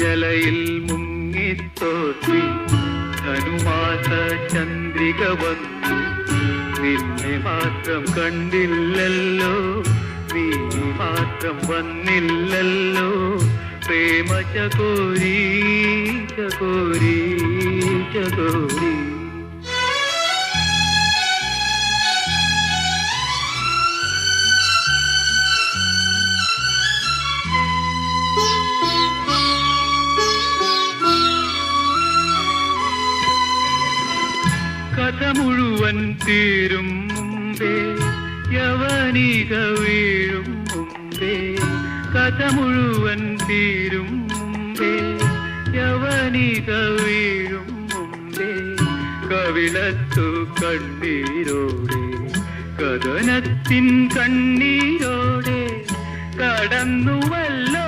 മഞ്ഞലയിൽ മുങ്ങിത്തോറ്റി ധനുമാസ ചന്ദ്രിക വന്നു. നിന്നെ മാത്രം കണ്ടില്ലല്ലോ, നീ മാത്രം വന്നില്ലല്ലോ. പ്രേമ ചകോരി ചകോരി ചകോരി. കഥ മുഴുവൻ തീരും മുമ്പേ യവനിക വീഴും മുമ്പേ. കഥ മുഴുവൻ തീരും മുമ്പേ യവനിക വീഴും മുമ്പേ. കവിളത്തു കണ്ണീരോടെ കഥനത്തിൻ കണ്ണീരോടെ കടന്നുവല്ലോ